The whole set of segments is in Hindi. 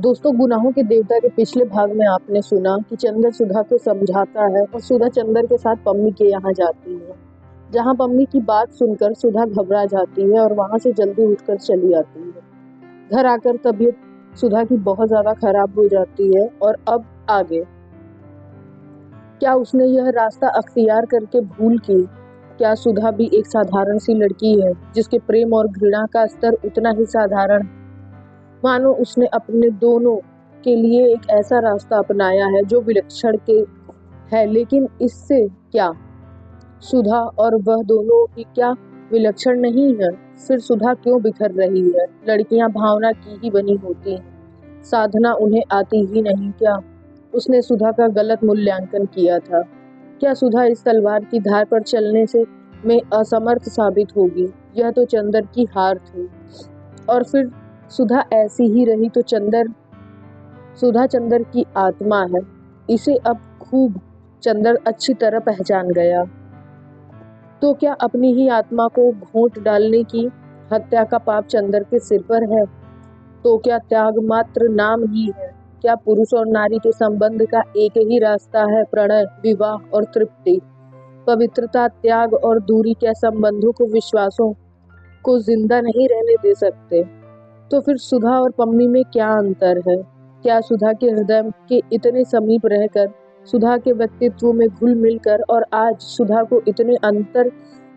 दोस्तों, गुनाहों के देवता के पिछले भाग में आपने सुना कि चंदर सुधा को समझाता है और सुधा चंदर के साथ पम्मी के यहाँ जाती है, जहाँ पम्मी की बात सुनकर सुधा घबरा जाती है और वहाँ से जल्दी उठकर चली आती है। घर आकर तबीयत सुधा की बहुत ज्यादा खराब हो जाती है। और अब आगे क्या उसने यह रास्ता अख्तियार करके भूल की? क्या सुधा भी एक साधारण सी लड़की है जिसके प्रेम और घृणा का स्तर उतना ही साधारण है? मानो उसने अपने दोनों के लिए एक ऐसा रास्ता अपनाया है जो विलक्षण के है, लेकिन इससे क्या सुधा और वह दोनों ही क्या विलक्षण नहीं है? फिर सुधा क्यों बिखर रही है? लड़कियां भावना की ही बनी होती हैं, साधना उन्हें आती ही नहीं क्या? उसने सुधा का गलत मूल्यांकन किया था। क्या सुधा इस तलवार की धार पर चलने से में असमर्थ साबित होगी? यह तो चंदर की हार थी। और फिर सुधा ऐसी ही रही तो सुधा चंदर की आत्मा है। इसे अब खूब चंदर अच्छी तरह पहचान गया। तो क्या अपनी ही आत्मा को घोंट डालने की हत्या का पाप चंदर के सिर पर है? तो क्या त्याग मात्र नाम ही है? क्या पुरुष और नारी के संबंध का एक ही रास्ता है? प्रणय, विवाह और तृप्ति, पवित्रता, त्याग और दूरी क्या संबंधों को, विश्वासों को जिंदा नहीं रहने दे सकते? तो फिर सुधा और पम्मी में क्या अंतर है? क्या सुधा के हृदय के इतने समीप रहकर, सुधा के व्यक्तित्व में घुल मिलकर और आज सुधा को इतने अंतर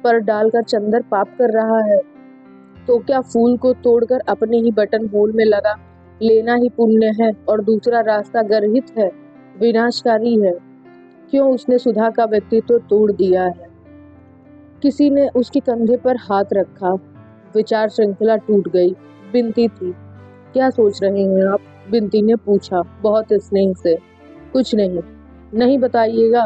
पर डालकर चंदर पाप कर रहा है? तो क्या फूल को तोड़कर अपने ही बटन होल में लगा लेना ही पुण्य है और दूसरा रास्ता गर्हित है, विनाशकारी है? क्यों उसने सुधा का व्यक्तित्व तोड़ दिया है? किसी ने उसके कंधे पर हाथ रखा, विचार श्रृंखला टूट गई। बिनती थी। क्या सोच रहे हैं आप? बिनती ने पूछा बहुत स्नेह से। कुछ नहीं। नहीं बताइएगा?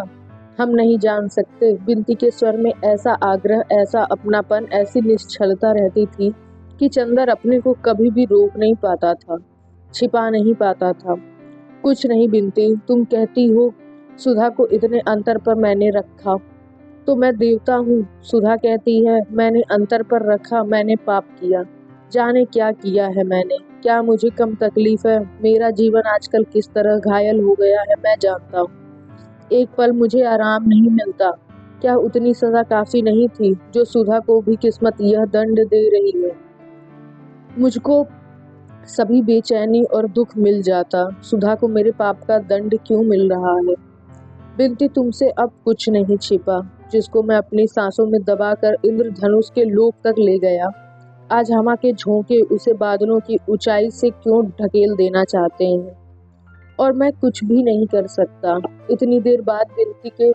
हम नहीं जान सकते। बिनती के स्वर में ऐसा आग्रह, ऐसा अपनापन, ऐसी निश्चलता रहती थी कि चंदर अपने को कभी भी रोक नहीं पाता था, छिपा नहीं पाता था। कुछ नहीं बिनती, तुम कहती हो सुधा को इतने अंतर पर मैंने रखा तो मैं देवता हूँ। सुधा कहती है मैंने अंतर पर रखा, मैंने पाप किया। जाने क्या किया है मैंने? क्या मुझे कम तकलीफ है? मेरा जीवन आजकल किस तरह घायल हो गया है मैं जानता हूँ। एक पल मुझे आराम नहीं मिलता। क्या उतनी सजा काफी नहीं थी जो सुधा को भी किस्मत यह दंड दे रही है? मुझको सभी बेचैनी और दुख मिल जाता। सुधा को मेरे पाप का दंड क्यों मिल रहा है? बिनती, तुमसे अब कुछ नहीं छिपा। जिसको मैं अपनी सांसों में दबाकर इंद्रधनुष के लोक तक ले गया, आज हवा के झोंके उसे बादलों की ऊंचाई से क्यों ढकेल देना चाहते हैं? और मैं कुछ भी नहीं कर सकता। इतनी देर बाद बिनती के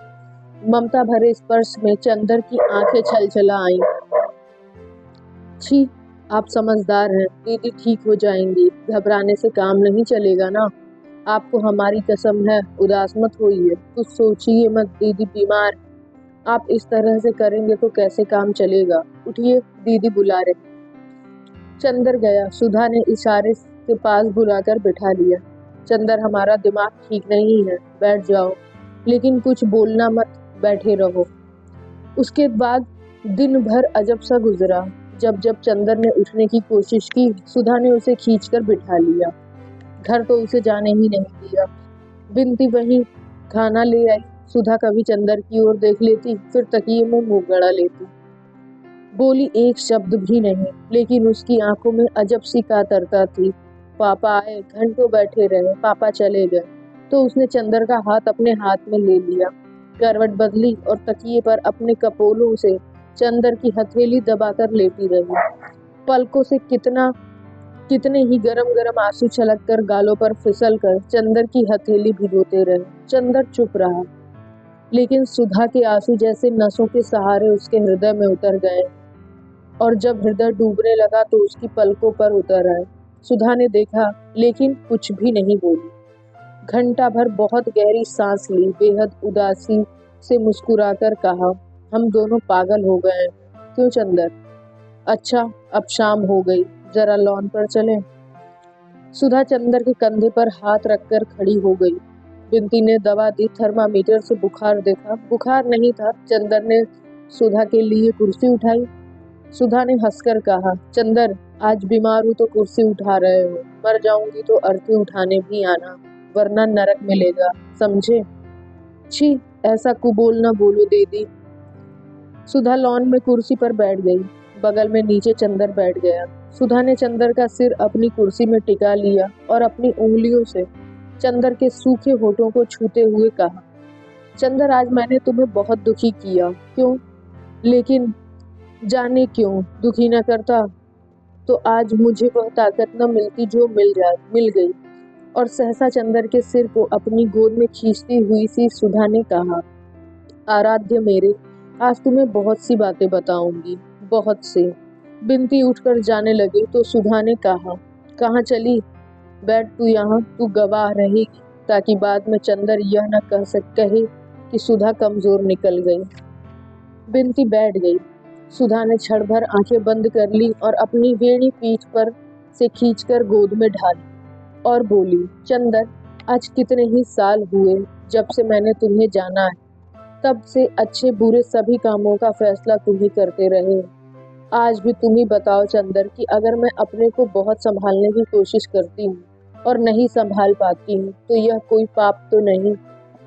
ममता भरे स्पर्श में चंदर की आंखें छलछला आईं। छी, आप समझदार हैं। दीदी ठीक हो जाएंगी, घबराने से काम नहीं चलेगा ना। आपको हमारी कसम है, उदास मत होइए, कुछ सोचिए मत। दीदी बीमार, आप इस तरह से करेंगे तो कैसे काम चलेगा? उठिए, दीदी बुला रहे। चंदर गया। सुधा ने इशारे के पास बुलाकर बिठा लिया। चंदर, हमारा दिमाग ठीक नहीं है, बैठ जाओ, लेकिन कुछ बोलना मत, बैठे रहो। उसके बाद दिन भर अजब सा गुजरा। जब जब चंदर ने उठने की कोशिश की, सुधा ने उसे खींचकर बिठा लिया। घर तो उसे जाने ही नहीं दिया। बिनती वहीं खाना ले आई। सुधा कभी चंदर की ओर देख लेती, फिर तकिए में मुंह गड़ा लेती। बोली एक शब्द भी नहीं, लेकिन उसकी आंखों में अजब सी कातरता थी। पापा आए, घंटों बैठे रहे, पापा चले गए तो उसने चंदर का हाथ अपने हाथ में ले लिया, करवट बदली और तकिए पर अपने कपोलों से चंदर की हथेली दबाकर लेटी रही। पलकों से कितने ही गरम गरम आंसू छलक कर गालों पर फिसल कर चंदर की हथेली भिगोते रहे। चंदर चुप रहा, लेकिन सुधा के आंसू जैसे नसों के सहारे उसके हृदय में उतर गए और जब हृदय डूबने लगा तो उसकी पलकों पर उतर आए। सुधा ने देखा, लेकिन कुछ भी नहीं बोली। घंटा भर बहुत गहरी सांस ली, बेहद उदासी से मुस्कुराकर कहा, हम दोनों पागल हो गए हैं। क्यों चंदर? अच्छा, अब शाम हो गई, जरा लॉन पर चलें? सुधा चंदर के कंधे पर हाथ रखकर खड़ी हो गई। बिनती ने दवा दी, थर्मामीटर से बुखार देखा, बुखार नहीं था। चंदर ने सुधा के लिए कुर्सी उठाई, सुधा ने हंसकर कहा, चंदर, आज बीमार हूँ तो कुर्सी उठा रहे हो, मर जाऊंगी तो अर्थी उठाने भी आना, वरना नरक मिलेगा, समझे? छी, ऐसा कुबोल न बोलो दीदी। सुधा लॉन में कुर्सी पर बैठ गई। बगल में नीचे चंदर बैठ गया। सुधा ने चंदर का सिर अपनी कुर्सी में टिका लिया और अपनी उंगलियों से चंदर के सूखे होठों को छूते हुए कहा, चंदर, आज मैंने तुम्हें बहुत दुखी किया। क्यों? लेकिन जाने क्यों दुखी न करता तो आज मुझे वह ताकत न मिलती जो मिल गई। और सहसा चंदर के सिर को अपनी गोद में खींचती हुई सी सुधा ने कहा, आराध्य मेरे, आज तुम्हें बहुत सी बातें बताऊंगी, बहुत से। बिनती उठकर जाने लगी तो सुधा ने कहा, कहाँ चली? बैठ तू यहाँ, तू गवाह रहेगी ताकि बाद में चंदर यह न कहे कि सुधा कमजोर निकल गई। बिनती बैठ गई। सुधा ने क्षण भर आंखें बंद कर ली और अपनी वेणी पीठ पर से खींचकर गोद में ढाली और बोली, चंदर, आज कितने ही साल हुए जब से मैंने तुम्हें जाना है। तब से अच्छे बुरे सभी कामों का फैसला तुम ही करते रहे। आज भी तुम ही बताओ चंदर कि अगर मैं अपने को बहुत संभालने की कोशिश करती हूँ और नहीं संभाल पाती हूँ तो यह कोई पाप तो नहीं?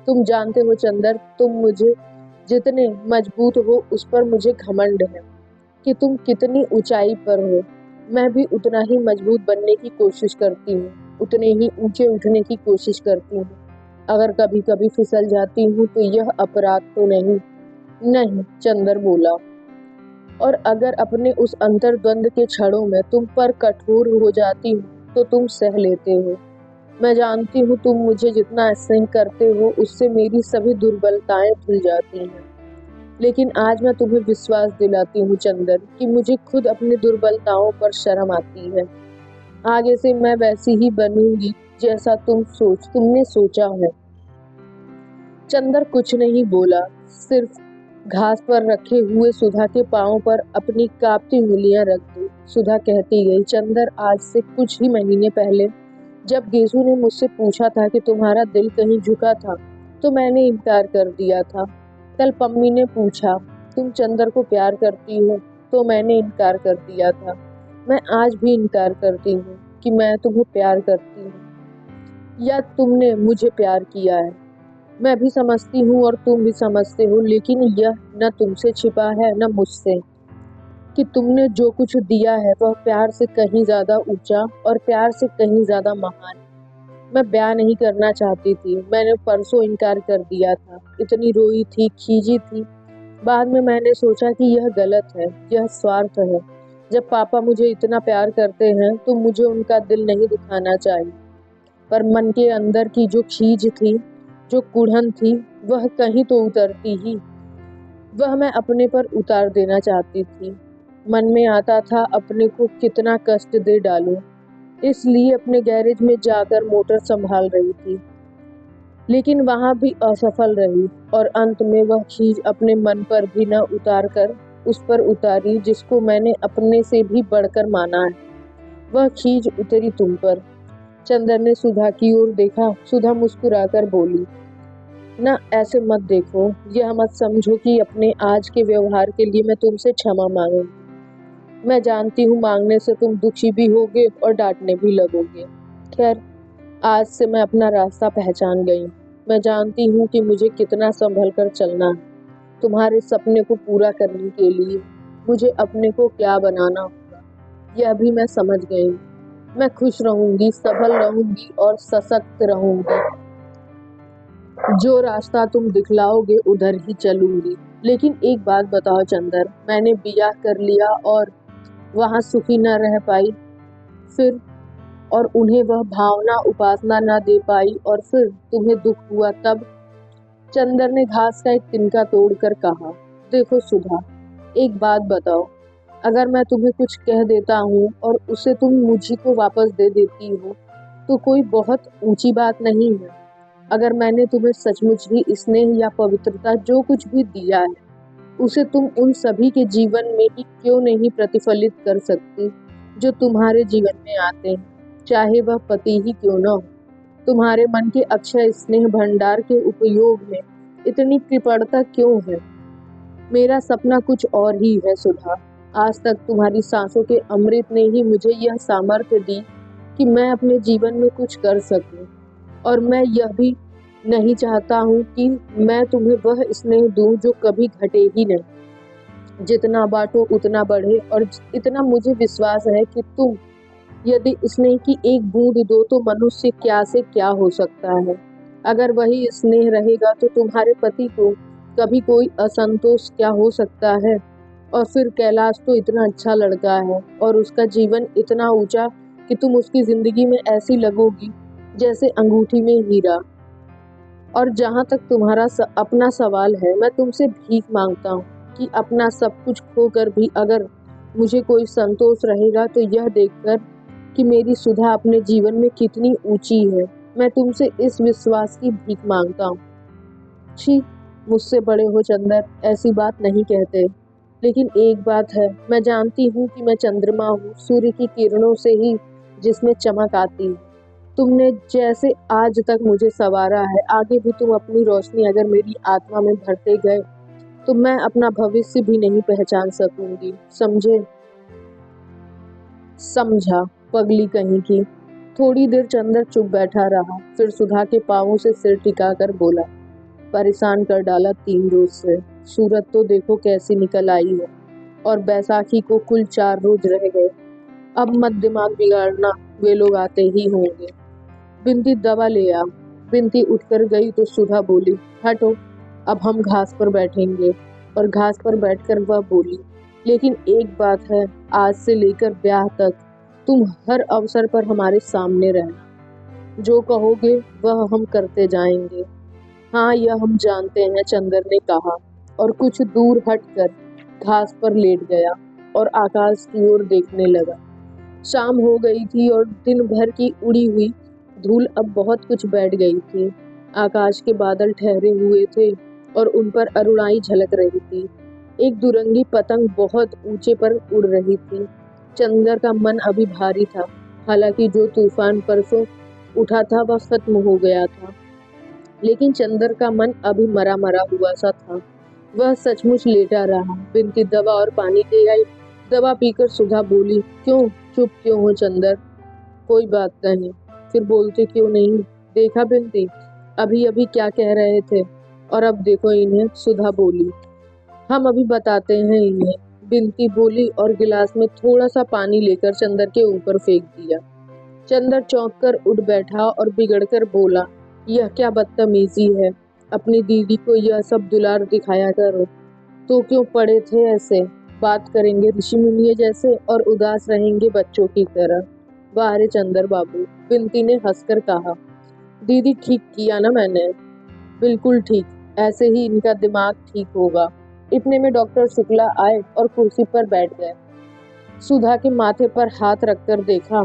तुम जानते हो चंदर, तुम मुझे जितने मजबूत हो उस पर मुझे घमंड है कि तुम कितनी ऊंचाई पर हो। मैं भी उतना ही मजबूत बनने की कोशिश करती हूँ, उतने ही ऊंचे उठने की कोशिश करती हूँ। अगर कभी कभी फिसल जाती हूँ तो यह अपराध तो नहीं? नहीं, चंदर बोला। और अगर अपने उस अंतर्द्वंद के क्षणों में तुम पर कठोर हो जाती हूँ तो तुम सह लेते हो। मैं जानती हूँ तुम मुझे जितना स्नेह करते हो उससे मेरी सभी दुर्बलताएं धुल जाती हैं। लेकिन आज मैं तुम्हें विश्वास दिलाती हूँ चंदर कि मुझे खुद अपनी दुर्बलताओं पर शर्म आती है। आगे से मैं वैसी ही बनूंगी जैसा तुमने सोचा है। चंदर कुछ नहीं बोला, सिर्फ घास पर रखे हुए सुधा के पांव पर अपनी कांपती उंगलियां रख दी। सुधा कहती गई, चंदर, आज से कुछ ही महीने पहले जब गेसू ने मुझसे पूछा था कि तुम्हारा दिल कहीं झुका था तो मैंने इनकार कर दिया था। कल पम्मी ने पूछा, तुम चंदर को प्यार करती हो, तो मैंने इनकार कर दिया था। मैं आज भी इनकार करती हूँ कि मैं तुम्हें प्यार करती हूँ या तुमने मुझे प्यार किया है। मैं भी समझती हूँ और तुम भी समझते हो, लेकिन यह न तुमसे छिपा है न मुझसे कि तुमने जो कुछ दिया है वह प्यार से कहीं ज्यादा ऊंचा और प्यार से कहीं ज्यादा महान। मैं ब्याह नहीं करना चाहती थी, मैंने परसों इनकार कर दिया था। इतनी रोई थी, खींची थी। बाद में मैंने सोचा कि यह गलत है, यह स्वार्थ है। जब पापा मुझे इतना प्यार करते हैं तो मुझे उनका दिल नहीं दुखाना चाहिए। पर मन के अंदर की जो खींच थी, जो कुढ़न थी, वह कहीं तो उतरती ही। वह मैं अपने पर उतार देना चाहती थी। मन में आता था अपने को कितना कष्ट दे डालूं, इसलिए अपने गैरेज में जाकर मोटर संभाल रही थी, लेकिन वहां भी असफल रही और अंत में वह खींच अपने मन पर भी न उतार कर उस पर उतारी जिसको मैंने अपने से भी बढ़कर माना है। वह खींच उतरी तुम पर। चंदर ने सुधा की ओर देखा। सुधा मुस्कुराकर बोली, ना ऐसे मत देखो, यह मत समझो कि अपने आज के व्यवहार के लिए मैं तुमसे क्षमा मांगू। मैं जानती हूँ मांगने से तुम दुखी भी होगे और डांटने भी लगोगे। खैर, आज से मैं अपना रास्ता पहचान गई हूँ। मैं जानती हूँ कि मुझे कितना संभल कर चलना है। तुम्हारे सपने को पूरा करने के लिए मुझे अपने को क्या बनाना होगा, यह भी मैं समझ गई हूँ। मैं खुश रहूंगी, सबल रहूंगी और सशक्त रहूंगी। जो रास्ता तुम दिखलाओगे उधर ही चलूंगी। लेकिन एक बात बताओ चंदर, मैंने बियाह कर लिया और वहां सुखी न रह पाई, फिर और उन्हें वह भावना उपासना न दे पाई और फिर तुम्हें दुख हुआ तब? चंदर ने घास का एक तिनका तोड़कर कहा, देखो सुधा, एक बात बताओ, अगर मैं तुम्हें कुछ कह देता हूँ और उसे तुम मुझी को वापस दे देती हो तो कोई बहुत ऊंची बात नहीं है। अगर मैंने तुम्हें सचमुच ही स्नेह या पवित्रता जो कुछ भी दिया है उसे तुम उन सभी के जीवन में ही क्यों नहीं प्रतिफलित कर सकती जो तुम्हारे जीवन में आते हैं, चाहे वह पति ही क्यों न हो। तुम्हारे मन के अक्षय स्नेह भंडार के उपयोग में इतनी कृपणता क्यों है? मेरा सपना कुछ और ही है सुधा। आज तक तुम्हारी सांसों के अमृत ने ही मुझे यह सामर्थ्य दी कि मैं अपने जीवन में कुछ कर सकूं, और मैं यह भी नहीं चाहता हूं कि मैं तुम्हें वह स्नेह दूं जो कभी घटे ही नहीं। जितना बांटो उतना बढ़े, और इतना मुझे विश्वास है कि तुम यदि स्नेह की एक बूंद दो तो मनुष्य क्या से क्या हो सकता है। अगर वही स्नेह रहेगा तो तुम्हारे पति को कभी कोई असंतोष क्या हो सकता है। और फिर कैलाश तो इतना अच्छा लड़का है और उसका जीवन इतना ऊंचा कि तुम उसकी जिंदगी में ऐसी लगोगी जैसे अंगूठी में हीरा। और जहाँ तक तुम्हारा अपना सवाल है, मैं तुमसे भीख मांगता हूँ कि अपना सब कुछ खोकर भी अगर मुझे कोई संतोष रहेगा तो यह देखकर कि मेरी सुधा अपने जीवन में कितनी ऊंची है। मैं तुमसे इस विश्वास की भीख मांगता हूँ। छी, मुझसे बड़े हो चंदर, ऐसी बात नहीं कहते। लेकिन एक बात है, मैं जानती हूँ कि मैं चंद्रमा हूँ, सूर्य की किरणों से ही जिसमें चमक आती है। तुमने जैसे आज तक मुझे संवारा है, आगे भी तुम अपनी रोशनी अगर मेरी आत्मा में भरते गए तो मैं अपना भविष्य भी नहीं पहचान सकूंगी। समझे? समझा, पगली कहीं की। थोड़ी देर चंदर चुप बैठा रहा, फिर सुधा के पांवों से सिर टिकाकर बोला, परेशान कर डाला 3 रोज से। सूरत तो देखो कैसी निकल आई है, और बैसाखी को कुल 4 रोज रह गए। अब मत दिमाग बिगाड़ना, वे लोग आते ही होंगे। बिंती दवा ले आ। बिंती उठकर गई तो सुधा बोली, हटो, अब हम घास पर बैठेंगे। और घास पर बैठकर वह बोली, लेकिन एक बात है, आज से लेकर ब्याह तक तुम हर अवसर पर हमारे सामने रहना। जो कहोगे वह हम करते जाएंगे। हाँ, यह हम जानते हैं, चंदर ने कहा, और कुछ दूर हटकर घास पर लेट गया और आकाश की ओर देखने लगा। शाम हो गई थी और दिन भर की उड़ी हुई धूल अब बहुत कुछ बैठ गई थी। आकाश के बादल ठहरे हुए थे और उन पर अरुणाई झलक रही थी। एक दुरंगी पतंग बहुत ऊंचे पर उड़ रही थी। चंदर का मन अभी भारी था, हालांकि जो तूफान परसों उठा था वह खत्म हो गया था, लेकिन चंदर का मन अभी मरा मरा हुआ सा था। वह सचमुच लेटा रहा। बिनती दवा और पानी ले आई। दवा पीकर सुधा बोली, क्यों चुप क्यों हो चंदर? कोई बात नहीं। फिर बोलते क्यों नहीं? देखा बिनती, अभी अभी क्या कह रहे थे और अब देखो इन्हें। सुधा बोली, हम अभी बताते हैं इन्हें। बिनती बोली और गिलास में थोड़ा सा पानी लेकर चंदर के ऊपर फेंक दिया। चंदर चौंक कर उठ बैठा और बिगड़कर बोला, यह क्या बदतमीजी है? अपनी दीदी को यह सब दुलार दिखाया करो। तो क्यों पड़े थे ऐसे? बात करेंगे ऋषि मुनि जैसे और उदास रहेंगे बच्चों की तरह। वाह रे चंदर बाबू, बिनती ने हंसकर कहा। दीदी, ठीक किया ना मैंने? बिल्कुल ठीक, ऐसे ही इनका दिमाग ठीक होगा। इतने में डॉक्टर शुक्ला आए और कुर्सी पर बैठ गए। सुधा के माथे पर हाथ रखकर देखा,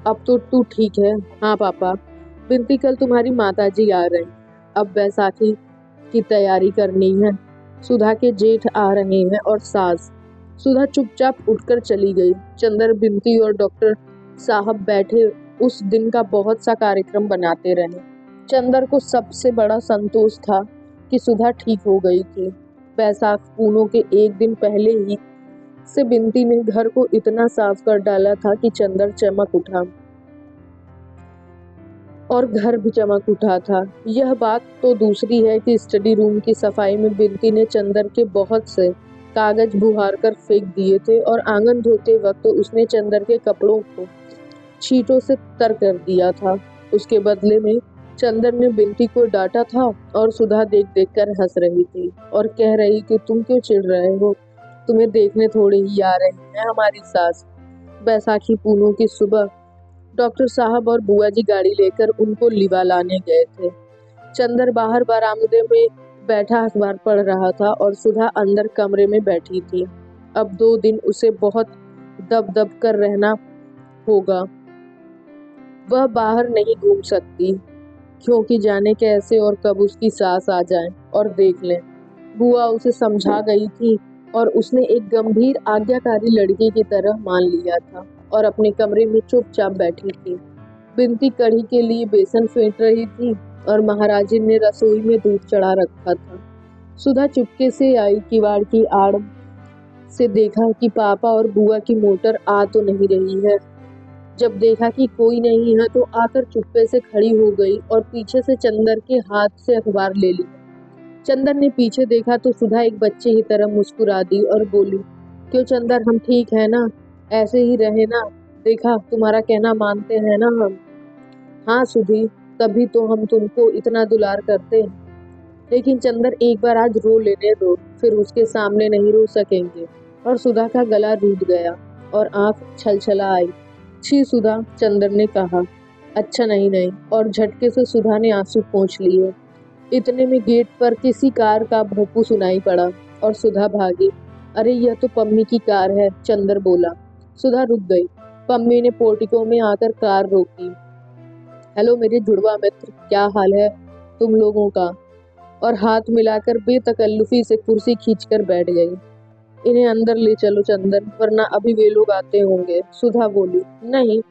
अब तो तू ठीक है? हाँ पापा। बिनती, कल तुम्हारी माताजी आ रही, अब बैसाखी की तैयारी करनी है। सुधा के जेठ आ रहे हैं और सास। सुधा चुपचाप उठकर चली गई। चंदर, बिनती और डॉक्टर साहब बैठे उस दिन का बहुत सा कार्यक्रम बनाते रहे। चंदर को सबसे बड़ा संतोष था कि सुधा ठीक हो गई थी। बैसाख पूनों के एक दिन पहले ही से बिनती ने घर को इतना साफ कर डाला था कि चंदर चमक उठा और घर भी चमक उठा था। यह बात तो दूसरी है कि स्टडी रूम की सफाई में बिनती ने चंदर के बहुत से कागज बुहार कर फेंक दिए थे और आंगन धोते वक्त उसने चंदर के कपड़ों को छींटों से तर कर दिया था। उसके बदले में चंदर ने बिनती को डांटा था और सुधा देख देख कर हंस रही थी और कह रही कि तुम क्यों चिढ़ रहे हो, तुम्हें देखने थोड़े ही आ रही है हमारी सास। बैसाखी पूनों की सुबह डॉक्टर साहब और बुआ जी गाड़ी लेकर उनको लिवा लाने गए थे। चंदर बाहर बरामदे में बैठा अखबार पढ़ रहा था और सुधा अंदर कमरे में बैठी थी। अब 2 दिन उसे बहुत दब दब कर रहना होगा। वह बाहर नहीं घूम सकती, क्योंकि जाने कैसे और कब उसकी सास आ जाए और देख लें। बुआ उसे समझा गई थी और उसने एक गंभीर आज्ञाकारी लड़की की तरह मान लिया था और अपने कमरे में चुपचाप बैठी थी। बिनती कढ़ी के लिए बेसन फेंट रही थी और महाराजी ने रसोई में दूध चढ़ा रखा था। सुधा चुपके से आई, किवाड़ की आड़ से देखा कि पापा और बुआ की मोटर आ तो नहीं रही है। जब देखा कि कोई नहीं है तो आकर चुप्पे से खड़ी हो गई और पीछे से चंदर के हाथ से अखबार ले ली। चंदर ने पीछे देखा तो सुधा एक बच्चे की तरह मुस्कुरा दी और बोली, क्यों चंदर, हम ठीक है ना? ऐसे ही रहे ना? देखा, तुम्हारा कहना मानते हैं ना हम। हाँ सुधी, तभी तो हम तुमको इतना दुलार करते हैं। लेकिन चंदर, एक बार आज रो लेने दो, फिर उसके सामने नहीं रो सकेंगे। और सुधा का गला रूठ गया और आंख छलछला आई। छी सुधा, चंदर ने कहा। अच्छा नहीं नहीं, और झटके से सुधा ने आंसू पोंछ लिए। इतने में गेट पर किसी कार का भोंपू सुनाई पड़ा और सुधा भागी। अरे यह तो पम्मी की कार है, चंदर बोला। सुधा रुक गई। पम्मी ने पोर्टिको में आकर कार रोकी। हेलो मेरे जुड़वा मित्र, क्या हाल है तुम लोगों का? और हाथ मिलाकर बेतकल्लुफी से कुर्सी खींचकर बैठ गई। इन्हें अंदर ले चलो चंदन, वरना अभी वे लोग आते होंगे। सुधा बोली, नहीं,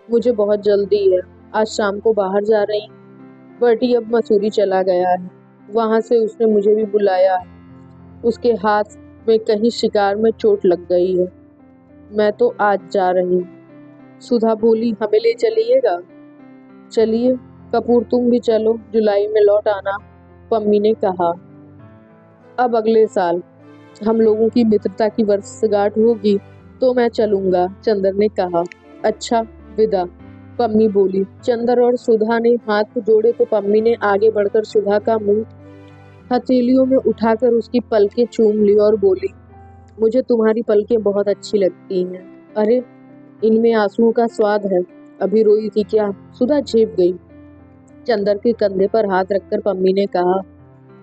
मुझे बहुत जल्दी है, आज शाम को बाहर जा रही हूँ। बर्टी अब मसूरी चला गया है, वहां से उसने मुझे भी बुलाया है। उसके हाथ में कहीं शिकार में चोट लग गई है। मैं तो आज जा रही हूँ। सुधा बोली, हमें ले चलिएगा? चलिए कपूर, तुम भी चलो, जुलाई में लौट आना, पम्मी ने कहा। अब अगले साल हम लोगों की मित्रता की वर्षगांठ होगी तो मैं चलूंगा, चंदर ने कहा। अच्छा, विदा, पम्मी बोली। चंदर और सुधा ने हाथ जोड़े तो पम्मी ने आगे बढ़कर सुधा का मुंह हथेलियों में उठाकर उसकी पलकें चूम ली और बोली, मुझे तुम्हारी पलकें बहुत अच्छी लगती हैं। अरे, इनमें आंसुओं का स्वाद है। अभी रोई थी क्या? सुधा झेप गई। चंदर के कंधे पर हाथ रखकर पम्मी ने कहा,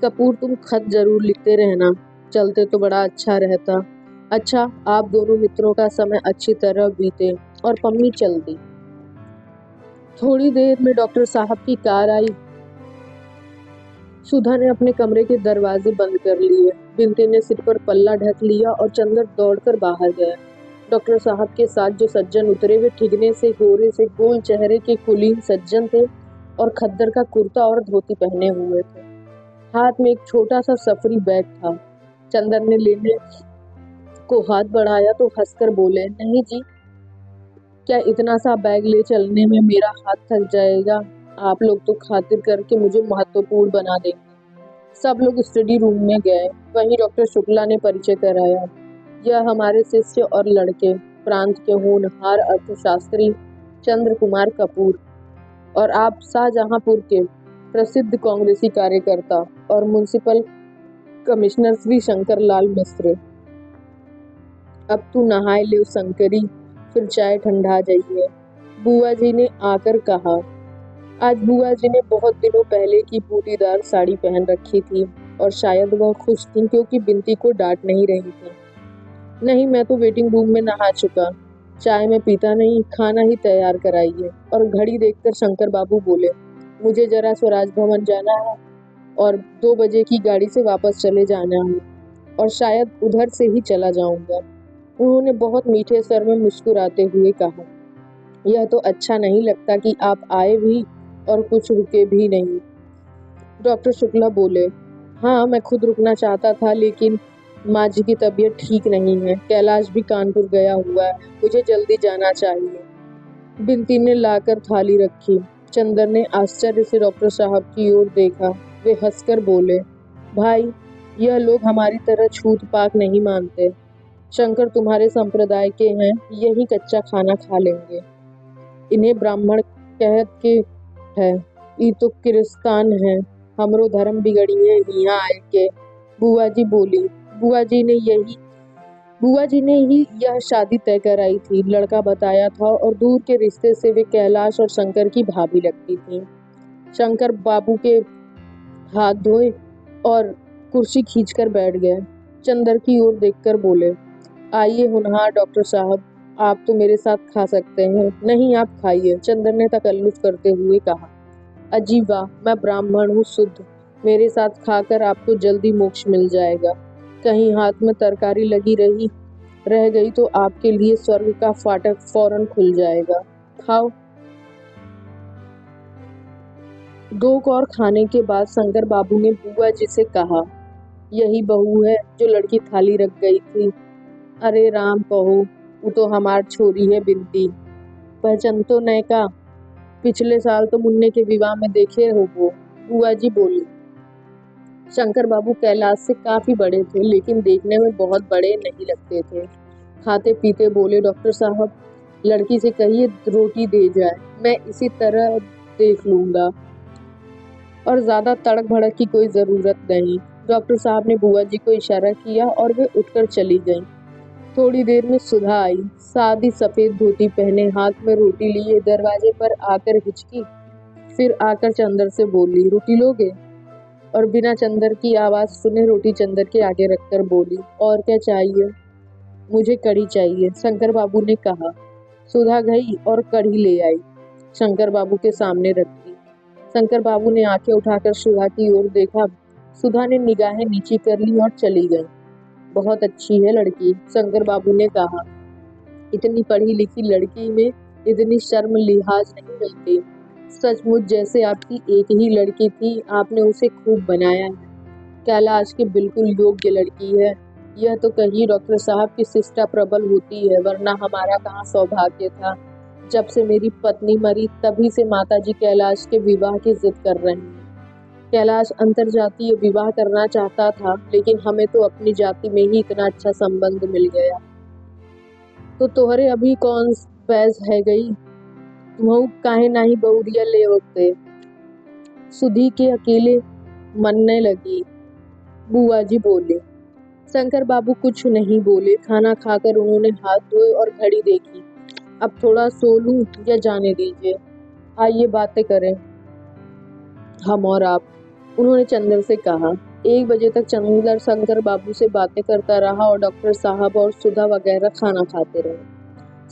कपूर, तुम खत जरूर लिखते रहना, चलते तो बड़ा अच्छा रहता। अच्छा, आप दोनों मित्रों का समय अच्छी तरह बीते। और पम्मी चल दी। थोड़ी देर में डॉक्टर साहब की कार आई। सुधा ने अपने कमरे के दरवाजे बंद कर लिए। बिन्ती ने सिर पर पल्ला ढक लिया और चंदर दौड़कर बाहर गया। डॉक्टर साहब के साथ जो सज्जन उतरे वे ठिगने से गोरे से गोल चेहरे के कुलीन सज्जन थे और खद्दर का कुर्ता और धोती पहने हुए थे। हाथ में एक छोटा सा सफरी बैग था। चंदर ने लेने को हाथ बढ़ाया तो हंसकर बोले, नहीं जी, क्या इतना सा बैग ले चलने में मेरा हाथ थक जाएगा? आप लोग तो खातिर करके मुझे महत्वपूर्ण बना देंगे। सब लोग स्टडी रूम में गए। वहीं डॉक्टर शुक्ला ने परिचय कराया। यह हमारे शिष्य और लड़के, प्रांत के होनहार अर्थशास्त्री चंद्र कुमार कपूर, और आप शाहजहांपुर के प्रसिद्ध कांग्रेसी कार्यकर्ता और म्युनिसिपल कमिश्नर श्री शंकर लाल मिश्र। अब तू नहाए ले शंकरी, फिर चाय ठंडा जाइए, बुआ जी ने आकर कहा। आज बुआ जी ने बहुत दिनों पहले की बूटीदार साड़ी पहन रखी थी और शायद वह खुश थी क्योंकि बिन्ती को डांट नहीं रही थी। नहीं, मैं तो वेटिंग रूम में नहा चुका। चाय में पीता नहीं, खाना ही तैयार कराइए। और घड़ी देखकर शंकर बाबू बोले, मुझे जरा स्वराज भवन जाना है और 2 बजे की गाड़ी से वापस चले जाना है और शायद उधर से ही चला जाऊंगा। उन्होंने बहुत मीठे स्वर में मुस्कुराते हुए कहा, यह तो अच्छा नहीं लगता कि आप आए भी और कुछ रुके भी नहीं। डॉक्टर शुक्ला बोले, हाँ, मैं खुद रुकना चाहता था, लेकिन माँ जी की तबीयत ठीक नहीं है। कैलाश भी कानपुर गया हुआ है, मुझे जल्दी जाना चाहिए। बिन्ती ने लाकर थाली रखी। चंदर ने आश्चर्य से डॉक्टर साहब की ओर देखा। वे हंसकर बोले, भाई, यह लोग हमारी तरह छूत पाक नहीं मानते। शंकर तुम्हारे संप्रदाय के हैं, यही कच्चा खाना खा लेंगे। इन्हें ब्राह्मण कहत के है, ये तो किरिस्तान है, हमरो धर्म बिगड़िए यहाँ आए के। बुआ जी बोली, बुआ जी ने ही यह शादी तय कराई थी, लड़का बताया था और दूर के रिश्ते से वे कैलाश और शंकर की भाभी लगती थी। शंकर बाबू के हाथ धोए और कुर्सी खींचकर बैठ गए। चंदर की ओर देखकर बोले, आइए होनहार डॉक्टर साहब, आप तो मेरे साथ खा सकते हैं। नहीं, आप खाइए, चंदर ने तकल्लुफ करते हुए कहा। अजीब वाह, मैं ब्राह्मण हूँ शुद्ध, मेरे साथ खाकर आपको जल्दी मोक्ष मिल जाएगा। कहीं हाथ में तरकारी लगी रह गई तो आपके लिए स्वर्ग का फाटक फौरन खुल जाएगा। खाओ। 2 कौर खाने के बाद शंकर बाबू ने बुआ जी से कहा, यही बहू है जो लड़की थाली रख गई थी। अरे राम कहो, वो तो हमार छोरी है बिनती। पहचान तो नय का। पिछले साल तो मुन्ने के विवाह में देखे हो वो। बुआ जी बोली। शंकर बाबू कैलाश से काफी बड़े थे, लेकिन देखने में बहुत बड़े नहीं लगते थे। खाते पीते बोले, डॉक्टर साहब, लड़की से कहिए रोटी दे जाए, मैं इसी तरह देख लूंगा, और ज्यादा तड़क भड़क की कोई जरूरत नहीं। डॉक्टर साहब ने बुआ जी को इशारा किया और वे उठकर चली गईं। थोड़ी देर में सुधा आई, सादी सफेद धोती पहने, हाथ में रोटी लिए दरवाजे पर आकर हिचकी, फिर आकर चंदर से बोली, रोटी लोगे? और बिना चंदर की आवाज सुने रोटी चंदर के आगे रखकर बोली, और क्या चाहिए? मुझे कढ़ी चाहिए, शंकर बाबू ने कहा। सुधा गई और कढ़ी ले आई, शंकर बाबू के सामने रखी। शंकर बाबू ने आंखें उठाकर सुधा की ओर देखा। सुधा ने निगाहें नीची कर ली और चली गई। बहुत अच्छी है लड़की, शंकर बाबू ने कहा। इतनी पढ़ी लिखी लड़की में इतनी शर्म लिहाज नहीं मिलती। सचमुच जैसे आपकी एक ही लड़की थी, आपने उसे खूब बनाया है। कैलाश की बिल्कुल योग्य लड़की है। यह तो कहिए डॉक्टर साहब की शिष्टा प्रबल होती है, वरना हमारा कहाँ सौभाग्य था। जब से मेरी पत्नी मरी, तभी से माताजी कैलाश के विवाह की जिद कर रही हैं। कैलाश अंतरजातीय विवाह करना चाहता था, लेकिन हमें तो अपनी जाति में ही इतना अच्छा संबंध मिल गया। तो तोहरे अभी कौन बैस है गई, तुम काहे नाही बहुरिया ले होते। सुधी के अकेले मनने लगी। बुआ जी बोले। शंकर बाबू कुछ नहीं बोले। खाना खाकर उन्होंने हाथ धोए और घड़ी देखी। अब थोड़ा सो लूं या जाने दीजिए, आइए बातें करें हम और आप, उन्होंने चंदर से कहा। 1 बजे तक चंदर शंकर बाबू से बातें करता रहा और डॉक्टर साहब और सुधा वगैरह खाना खाते रहे।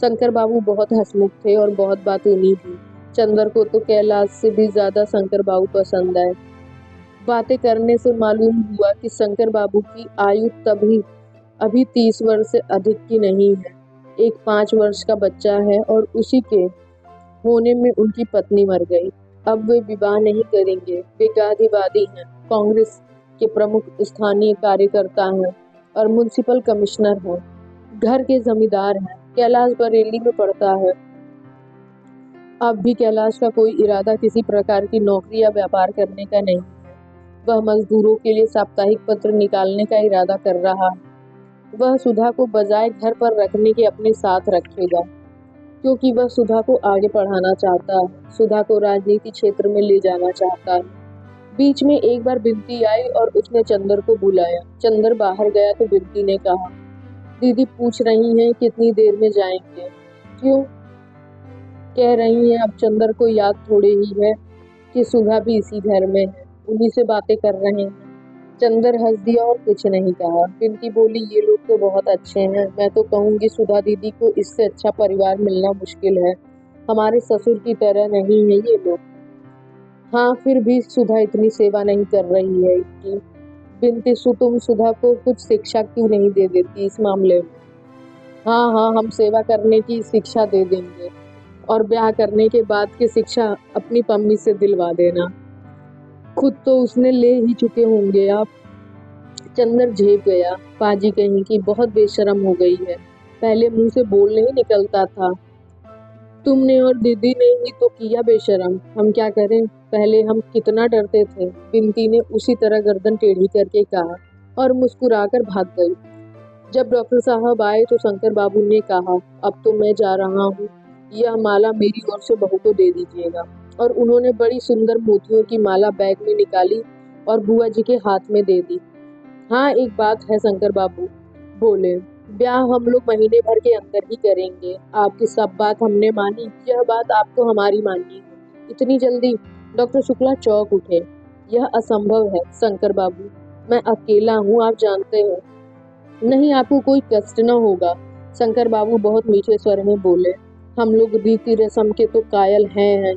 शंकर बाबू बहुत हंसमुख थे और बहुत बातूनी भी। चंदर को तो कैलाश से भी ज्यादा शंकर बाबू पसंद आए। बातें करने से मालूम हुआ कि शंकर बाबू की आयु तभी अभी 30 वर्ष से अधिक की नहीं है। एक 5 वर्ष का बच्चा है और उसी के होने में उनकी पत्नी मर गई। अब वे विवाह नहीं करेंगे। वे गांधीवादी हैं, कांग्रेस के प्रमुख स्थानीय कार्यकर्ता हैं और म्युनिसिपल कमिश्नर हैं। घर के जमींदार हैं। कैलाश बरेली में पढ़ता है। अब भी कैलाश का कोई इरादा किसी प्रकार की नौकरी या व्यापार करने का नहीं है। वह मजदूरों के लिए साप्ताहिक पत्र निकालने का इरादा कर रहा है। वह सुधा को बजाय घर पर रखने के अपने साथ रखेगा, क्योंकि वह सुधा को आगे पढ़ाना चाहता है, सुधा को राजनीति क्षेत्र में ले जाना चाहता है। बीच में एक बार बिनती आई और उसने चंदर को बुलाया। चंदर बाहर गया तो बिनती ने कहा, दीदी पूछ रही हैं कितनी देर में जाएंगे। क्यों? कह रही हैं अब चंदर को याद थोड़े ही है कि सुधा भी इसी घर में है, उन्हीं से बातें कर रहे हैं। चंदर हंस दिया और कुछ नहीं कहा। बिनती बोली, ये लोग तो बहुत अच्छे हैं। मैं तो कहूँगी सुधा दीदी को इससे अच्छा परिवार मिलना मुश्किल है। हमारे ससुर की तरह नहीं है ये लोग। हाँ, फिर भी सुधा इतनी सेवा नहीं कर रही है इनकी। बिनती, तुम सुधा को कुछ शिक्षा क्यों नहीं दे देती इस मामले में? हाँ हाँ, हम सेवा करने की शिक्षा दे देंगे, और ब्याह करने के बाद की शिक्षा अपनी पम्मी से दिलवा देना। खुद तो उसने ले ही चुके होंगे आप। चंदर झेप गया। पाजी कहीं की बहुत बेशरम हो गई है। पहले मुंह से बोल नहीं निकलता था। तुमने और दीदी ने ही तो किया बेशरम, हम क्या करें? पहले हम कितना डरते थे। बिनती ने उसी तरह गर्दन टेढ़ी करके कहा और मुस्कुराकर भाग गई। जब डॉक्टर साहब आए तो शंकर बाबू ने कहा, अब तो मैं जा रहा हूँ, यह माला मेरी ओर से बहू को दे दीजिएगा। और उन्होंने बड़ी सुंदर मोतियों की माला बैग में निकाली और बुआ जी के हाथ में दे दी। हाँ, एक बात है, शंकर बाबू बोले, ब्याह हम लोग महीने भर के अंदर ही करेंगे। आपकी सब बात हमने मानी, यह बात आपको हमारी माननी है। इतनी जल्दी? डॉक्टर शुक्ला चौंक उठे। यह असंभव है शंकर बाबू, मैं अकेला हूँ, आप जानते हो। नहीं, आपको कोई कष्ट न होगा, शंकर बाबू बहुत मीठे स्वर में बोले। हम लोग रीति रस्म के तो कायल हैं।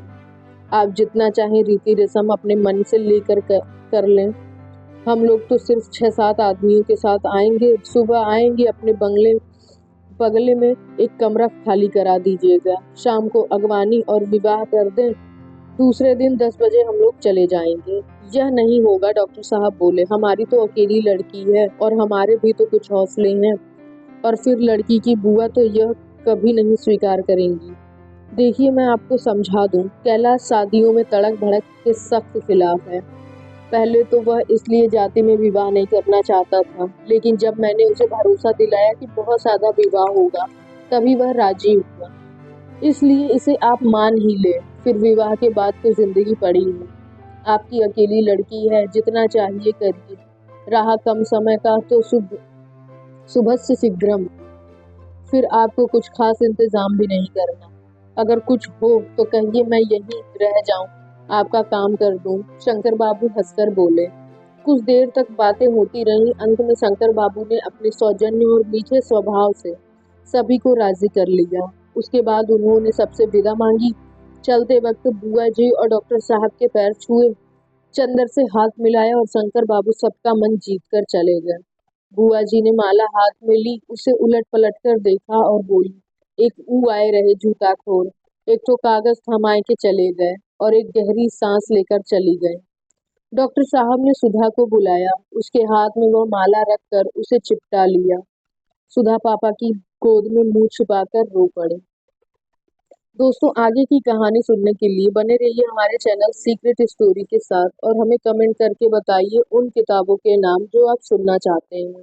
आप जितना चाहें रीति रस्म अपने मन से लेकर कर लें। हम लोग तो सिर्फ 6-7 आदमियों के साथ आएंगे। सुबह आएंगे, अपने बगले में एक कमरा खाली करा दीजिएगा। शाम को अगवानी और विवाह कर दें। दूसरे दिन 10 बजे हम लोग चले जाएंगे। यह नहीं होगा, डॉक्टर साहब बोले। हमारी तो अकेली लड़की है और हमारे भी तो कुछ हौसले हैं। और फिर लड़की की बुआ तो यह कभी नहीं स्वीकार करेंगी। देखिए, मैं आपको समझा दूं, कैलाश शादियों में तड़क भड़क के सख्त खिलाफ है। पहले तो वह इसलिए जाति में विवाह नहीं करना चाहता था, लेकिन जब मैंने उसे भरोसा दिलाया कि बहुत सादा विवाह होगा, तभी वह राजी हुआ। इसलिए इसे आप मान ही ले। फिर विवाह के बाद तो जिंदगी पड़ी है। आपकी अकेली लड़की है, जितना चाहिए करिए। रहा कम समय का तो सुबह से शीघ्रम। फिर आपको कुछ खास इंतजाम भी नहीं करना। अगर कुछ हो तो कहिए, मैं यहीं रह जाऊं, आपका काम कर दूं। शंकर बाबू हंसकर बोले। कुछ देर तक बातें होती रहीं। अंत में शंकर बाबू ने अपने सौजन्य और मीठे स्वभाव से सभी को राजी कर लिया। उसके बाद उन्होंने सबसे विदा मांगी। चलते वक्त बुआ जी और डॉक्टर साहब के पैर छुए, चंदर से हाथ मिलाया और शंकर बाबू सबका मन जीत कर चले गए। बुआ जी ने माला हाथ में ली, उसे उलट पलट कर देखा और बोली, एक ऊ आए रहे जूताखोर। एक तो कागज थमाए के चले गए और एक गहरी सांस लेकर चली गई। डॉक्टर साहब ने सुधा को बुलाया। उसके हाथ में वह माला रखकर उसे चिपटा लिया। सुधा पापा की गोद में मुंह छिपाकर रो पड़ी। दोस्तों, आगे की कहानी सुनने के लिए बने रहिए हमारे चैनल सीक्रेट स्टोरी के साथ और हमें कमेंट करके बताइए उन किताबों के नाम जो आप सुनना चाहते हैं।